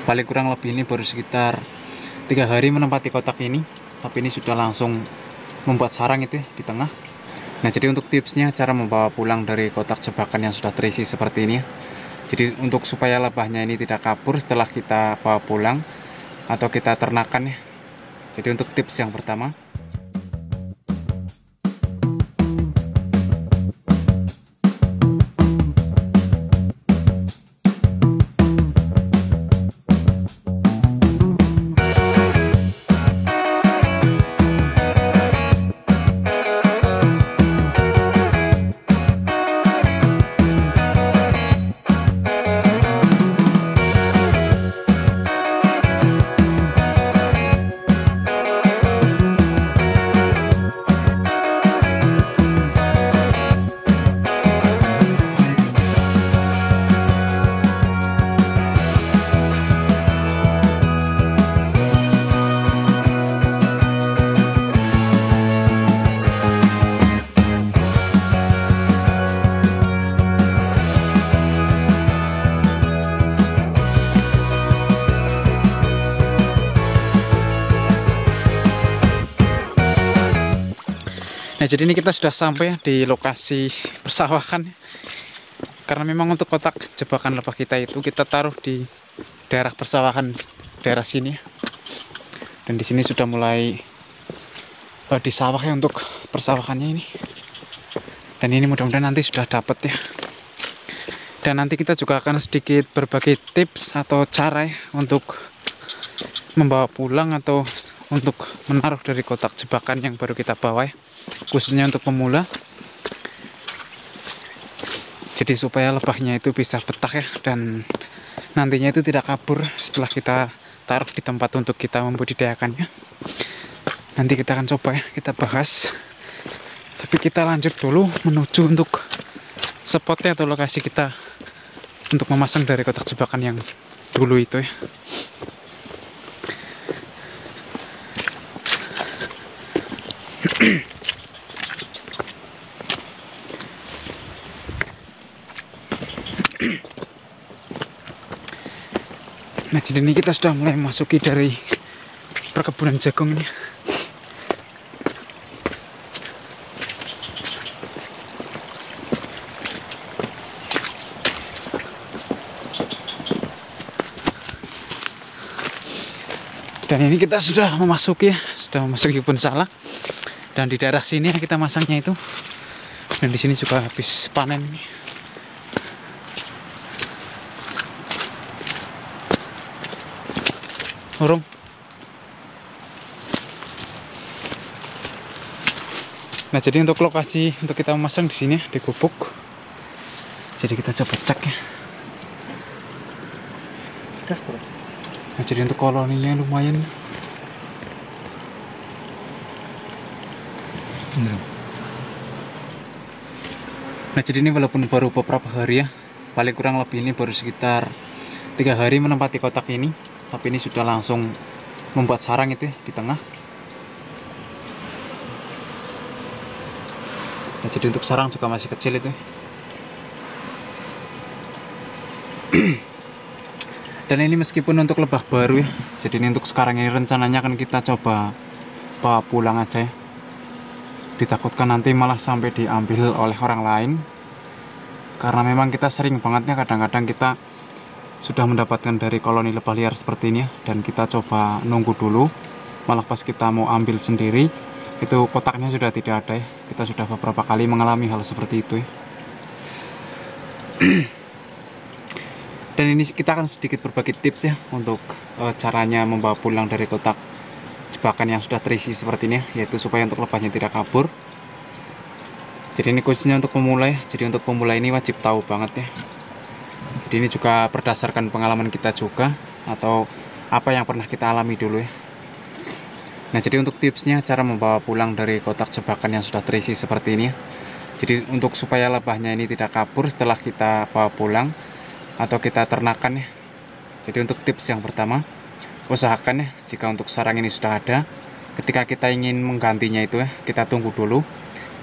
paling kurang lebih ini baru sekitar 3 hari menempati kotak ini, tapi ini sudah langsung membuat sarang itu ya, di tengah. Nah, jadi untuk tipsnya cara membawa pulang dari kotak jebakan yang sudah terisi seperti ini ya. Jadi untuk supaya lebahnya ini tidak kabur setelah kita bawa pulang atau kita ternakan ya. Jadi untuk tips yang pertama, nah jadi ini kita sudah sampai di lokasi persawahan. Karena memang untuk kotak jebakan lebah kita itu kita taruh di daerah persawahan, daerah sini. Dan di sini sudah mulai di sawah ya untuk persawahannya ini. Dan ini mudah-mudahan nanti sudah dapat ya. Dan nanti kita juga akan sedikit berbagi tips atau cara ya untuk membawa pulang atau untuk menaruh dari kotak jebakan yang baru kita bawa ya, khususnya untuk pemula. Jadi supaya lebahnya itu bisa betah ya, dan nantinya itu tidak kabur setelah kita taruh di tempat untuk kita membudidayakannya. Nanti kita akan coba ya, kita bahas. Tapi kita lanjut dulu menuju untuk spotnya atau lokasi kita untuk memasang dari kotak jebakan yang dulu itu ya. Nah, jadi ini kita sudah mulai memasuki dari perkebunan jagung ini. Dan ini kita sudah memasuki kebun salak. Dan di daerah sini kita masangnya itu. Dan di sini juga habis panen ini. Urung. Nah, jadi untuk lokasi untuk kita memasang di sini di gubuk. Jadi kita coba cek ya. Nah, jadi untuk koloninya lumayan. Nah, jadi ini walaupun baru beberapa hari ya, paling kurang lebih ini baru sekitar 3 hari menempati kotak ini, tapi ini sudah langsung membuat sarang itu ya, di tengah. Nah, jadi untuk sarang juga masih kecil itu. Dan ini meskipun untuk lebah baru ya, jadi ini untuk sekarang ini rencananya akan kita coba bawa pulang aja ya. Ditakutkan nanti malah sampai diambil oleh orang lain, karena memang kita sering bangetnya kadang-kadang kita sudah mendapatkan dari koloni lebah liar seperti ini ya, dan kita coba nunggu dulu, malah pas kita mau ambil sendiri itu kotaknya sudah tidak ada ya. Kita sudah beberapa kali mengalami hal seperti itu ya. Dan ini kita akan sedikit berbagi tips ya untuk caranya membawa pulang dari kotak jebakan yang sudah terisi seperti ini ya, yaitu supaya untuk lebahnya tidak kabur. Jadi ini khususnya untuk pemula ya. Jadi untuk pemula ini wajib tahu banget ya. Jadi ini juga berdasarkan pengalaman kita juga, atau apa yang pernah kita alami dulu ya. Nah, jadi untuk tipsnya cara membawa pulang dari kotak jebakan yang sudah terisi seperti ini ya. Jadi untuk supaya lebahnya ini tidak kabur setelah kita bawa pulang atau kita ternakan ya. Jadi untuk tips yang pertama, usahakan ya, jika untuk sarang ini sudah ada, ketika kita ingin menggantinya itu ya, kita tunggu dulu.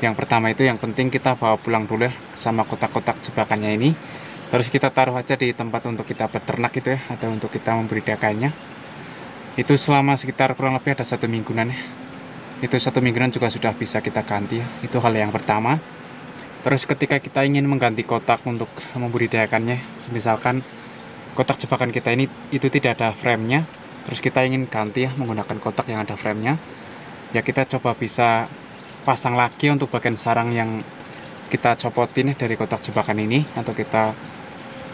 Yang pertama itu yang penting kita bawa pulang dulu ya, sama kotak-kotak jebakannya ini. Terus kita taruh aja di tempat untuk kita beternak gitu ya, atau untuk kita membudidayakannya. Itu selama sekitar kurang lebih ada 1 mingguan ya. Itu 1 mingguan juga sudah bisa kita ganti ya. Itu hal yang pertama. Terus ketika kita ingin mengganti kotak untuk membudidayakannya, misalkan kotak jebakan kita ini itu tidak ada framenya, terus kita ingin ganti ya menggunakan kotak yang ada framenya, ya kita coba bisa pasang lagi untuk bagian sarang yang kita copotin dari kotak jebakan ini, atau kita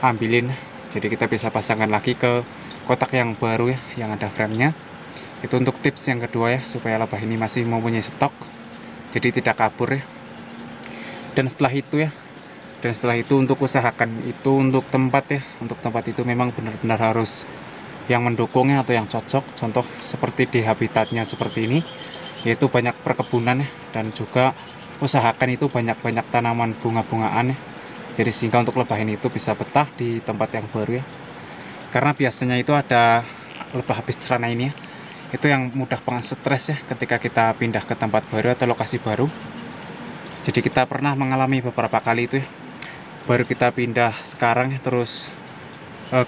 ambilin. Jadi kita bisa pasangkan lagi ke kotak yang baru ya, yang ada framenya. Itu untuk tips yang kedua ya, supaya lebah ini masih mempunyai stok, jadi tidak kabur ya. Dan setelah itu untuk usahakan itu untuk tempat ya, untuk tempat itu memang benar-benar harus yang mendukungnya atau yang cocok. Contoh seperti di habitatnya seperti ini, yaitu banyak perkebunan ya, dan juga usahakan itu banyak-banyak tanaman bunga-bungaan ya. Jadi sehingga untuk lebah ini itu bisa betah di tempat yang baru ya. Karena biasanya itu ada lebah habis cerana ini ya, itu yang mudah banget stres ya ketika kita pindah ke tempat baru atau lokasi baru. Jadi kita pernah mengalami beberapa kali itu ya, baru kita pindah sekarang ya, terus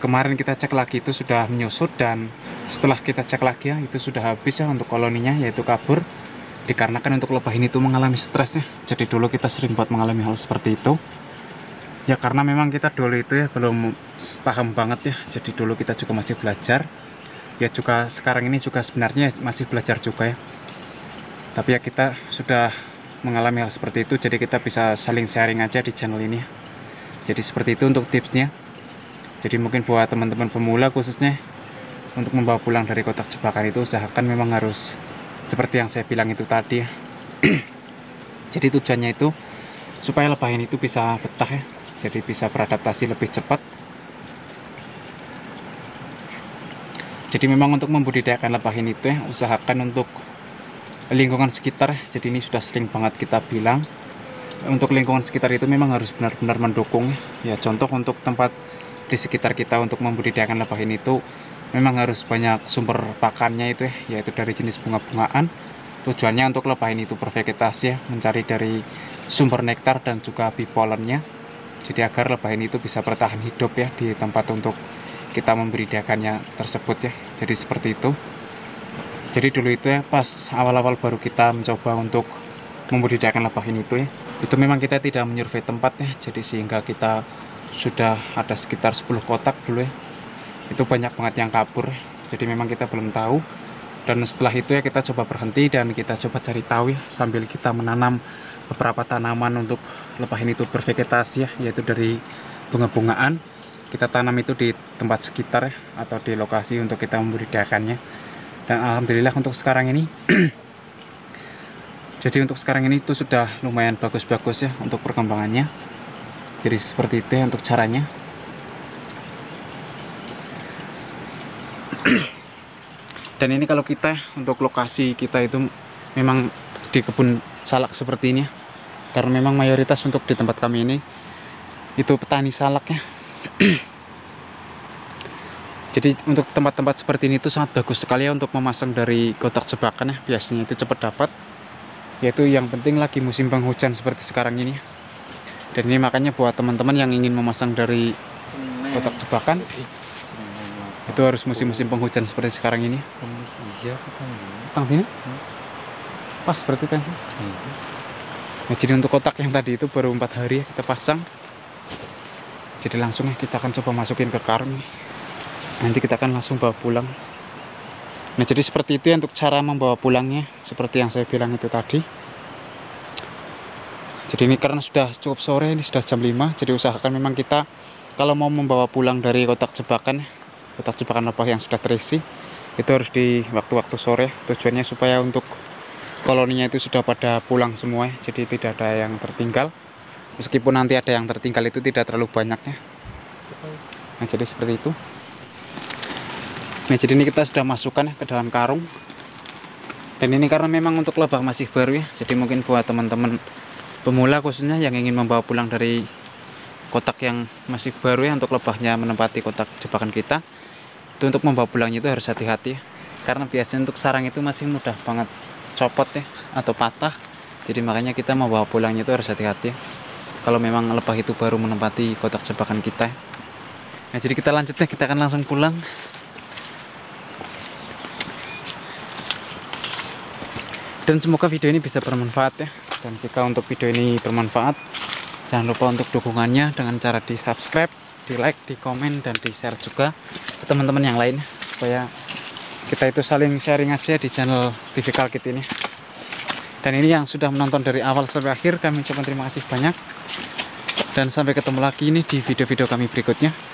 kemarin kita cek lagi itu sudah menyusut, dan setelah kita cek lagi ya itu sudah habis ya untuk koloninya, yaitu kabur. Dikarenakan untuk lebah ini tuh mengalami stres ya. Jadi dulu kita sering buat mengalami hal seperti itu ya, karena memang kita dulu itu ya belum paham banget ya. Jadi dulu kita juga masih belajar ya, juga sekarang ini juga sebenarnya masih belajar juga ya. Tapi ya kita sudah mengalami hal seperti itu, jadi kita bisa saling sharing aja di channel ini ya. Jadi seperti itu untuk tipsnya. Jadi mungkin buat teman-teman pemula khususnya, untuk membawa pulang dari kotak jebakan itu usahakan memang harus seperti yang saya bilang itu tadi ya. Jadi tujuannya itu supaya lebah ini itu bisa betah ya, jadi bisa beradaptasi lebih cepat. Jadi memang untuk membudidayakan lebah ini itu ya, usahakan untuk lingkungan sekitar. Jadi ini sudah sering banget kita bilang, untuk lingkungan sekitar itu memang harus benar-benar mendukung ya. Contoh untuk tempat di sekitar kita untuk membudidayakan lebah ini itu memang harus banyak sumber pakannya itu ya, yaitu dari jenis bunga-bungaan. Tujuannya untuk lebah ini itu bervegetasi ya, mencari dari sumber nektar dan juga bipolennya. Jadi agar lebah ini itu bisa bertahan hidup ya di tempat untuk kita membudidayakannya tersebut ya. Jadi seperti itu. Jadi dulu itu ya, pas awal-awal baru kita mencoba untuk membudidayakan lebah ini itu ya, itu memang kita tidak menyurvei tempat ya. Jadi sehingga kita sudah ada sekitar 10 kotak dulu ya, itu banyak banget yang kabur. Jadi memang kita belum tahu. Dan setelah itu ya kita coba berhenti dan kita coba cari tahu ya, sambil kita menanam beberapa tanaman untuk lebah ini itu bervegetasi ya, yaitu dari bunga-bungaan. Kita tanam itu di tempat sekitar ya, atau di lokasi untuk kita membudidayakannya. Dan alhamdulillah untuk sekarang ini jadi untuk sekarang ini itu sudah lumayan bagus-bagus ya untuk perkembangannya. Jadi seperti itu ya untuk caranya. Dan ini kalau kita untuk lokasi kita itu memang di kebun salak seperti ini ya, karena memang mayoritas untuk di tempat kami ini itu petani salak ya. Jadi untuk tempat-tempat seperti ini itu sangat bagus sekali ya untuk memasang dari kotak jebakan ya, biasanya itu cepat dapat. Yaitu yang penting lagi musim penghujan seperti sekarang ini. Dan ini makanya buat teman-teman yang ingin memasang dari kotak jebakan itu harus musim-musim penghujan seperti sekarang ini. Iya, Tang sini? Pas berarti kan. Nah, jadi untuk kotak yang tadi itu baru 4 hari ya kita pasang. Jadi langsung ya kita akan coba masukin ke karung. Nanti kita akan langsung bawa pulang. Nah, jadi seperti itu ya untuk cara membawa pulangnya, seperti yang saya bilang itu tadi. Jadi ini karena sudah cukup sore, ini sudah jam 5, jadi usahakan memang kita kalau mau membawa pulang dari kotak jebakan lebah yang sudah terisi, itu harus di waktu-waktu sore. Tujuannya supaya untuk koloninya itu sudah pada pulang semua ya, jadi tidak ada yang tertinggal. Meskipun nanti ada yang tertinggal itu tidak terlalu banyaknya. Nah, jadi seperti itu. Nah, jadi ini kita sudah masukkan ya ke dalam karung. Dan ini karena memang untuk lebah masih baru ya, jadi mungkin buat teman-teman pemula khususnya yang ingin membawa pulang dari kotak yang masih baru ya, untuk lebahnya menempati kotak jebakan kita, itu untuk membawa pulangnya itu harus hati-hati ya. Karena biasanya untuk sarang itu masih mudah banget copot ya, atau patah. Jadi makanya kita membawa pulangnya itu harus hati-hati ya. kalau memang lebah itu baru menempati kotak jebakan kita. Nah, jadi kita lanjutnya, kita akan langsung pulang. Dan semoga video ini bisa bermanfaat ya. Dan jika untuk video ini bermanfaat, jangan lupa untuk dukungannya dengan cara di subscribe, di like, di komen, dan di share juga ke teman-teman yang lain, supaya kita itu saling sharing aja di channel TV Kalkit ini. Dan ini yang sudah menonton dari awal sampai akhir, kami ucapkan terima kasih banyak. Dan sampai ketemu lagi ini di video-video kami berikutnya.